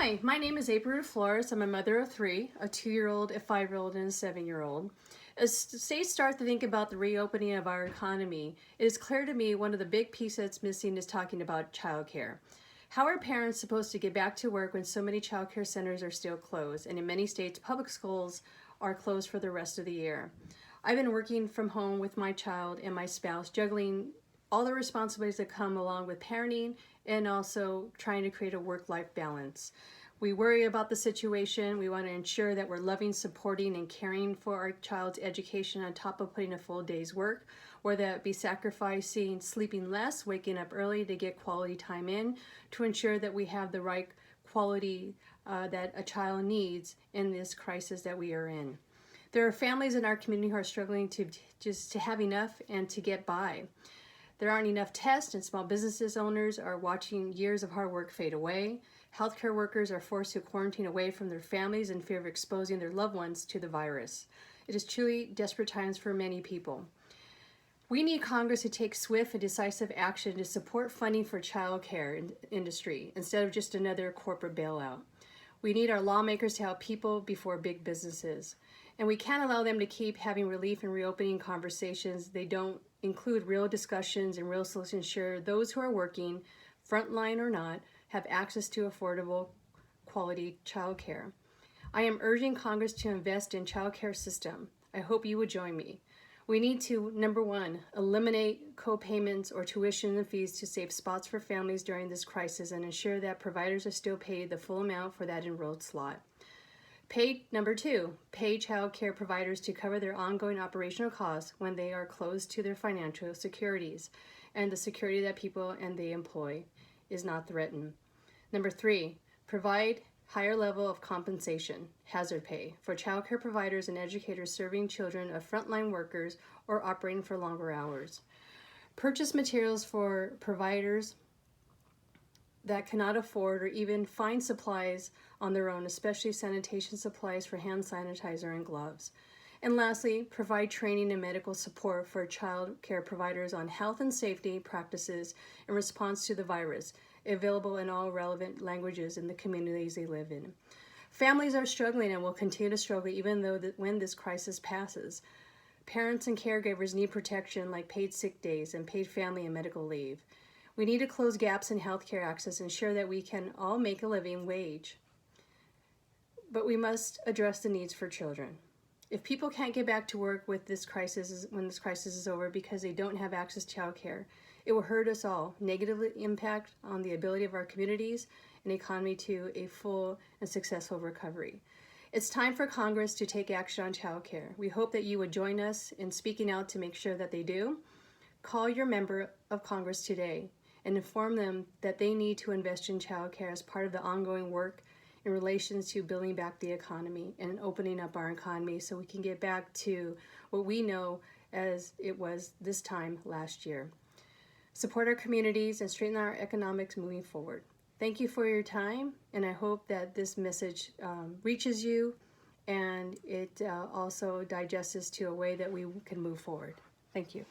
Hi, my name is Ruedaflores. I'm a mother of three, a 2-year-old, a 5-year-old, and a 7-year-old. As states start to think about the reopening of our economy, it is clear to me one of the big pieces that's missing is talking about childcare. How are parents supposed to get back to work when so many childcare centers are still closed, and in many states, public schools are closed for the rest of the year? I've been working from home with my child and my spouse, juggling all the responsibilities that come along with parenting and also trying to create a work-life balance. We worry about the situation. We want to ensure that we're loving, supporting, and caring for our child's education on top of putting a full day's work, whether that be sacrificing sleeping less, waking up early to get quality time in, to ensure that we have the right quality that a child needs in this crisis that we are in. There are families in our community who are struggling to have enough and to get by. There aren't enough tests, and small businesses owners are watching years of hard work fade away. Healthcare workers are forced to quarantine away from their families in fear of exposing their loved ones to the virus. It is truly desperate times for many people. We need Congress to take swift and decisive action to support funding for childcare industry instead of just another corporate bailout. We need our lawmakers to help people before big businesses. And we can't allow them to keep having relief and reopening conversations. They don't include real discussions and real solutions to ensure those who are working, frontline or not, have access to affordable, quality childcare. I am urging Congress to invest in childcare system. I hope you would join me. We need to, number one, eliminate co-payments or tuition and fees to save spots for families during this crisis and ensure that providers are still paid the full amount for that enrolled slot. Number two, pay child care providers to cover their ongoing operational costs when they are closed to their financial securities and the security that people and they employ is not threatened. Number three, provide higher level of compensation, hazard pay, for child care providers and educators serving children of frontline workers or operating for longer hours. Purchase materials for providers that cannot afford or even find supplies on their own, especially sanitation supplies for hand sanitizer and gloves. And lastly, provide training and medical support for child care providers on health and safety practices in response to the virus, available in all relevant languages in the communities they live in. Families are struggling and will continue to struggle even though when this crisis passes. Parents and caregivers need protection like paid sick days and paid family and medical leave. We need to close gaps in healthcare access and ensure that we can all make a living wage. But we must address the needs for children. If people can't get back to work when this crisis is over because they don't have access to childcare, it will hurt us all, negatively impact on the ability of our communities and economy to a full and successful recovery. It's time for Congress to take action on childcare. We hope that you would join us in speaking out to make sure that they do. Call your member of Congress today and inform them that they need to invest in childcare as part of the ongoing work in relation to building back the economy and opening up our economy so we can get back to what we know as it was this time last year. Support our communities and straighten our economics moving forward. Thank you for your time, and I hope that this message reaches you and it also digests to a way that we can move forward. Thank you.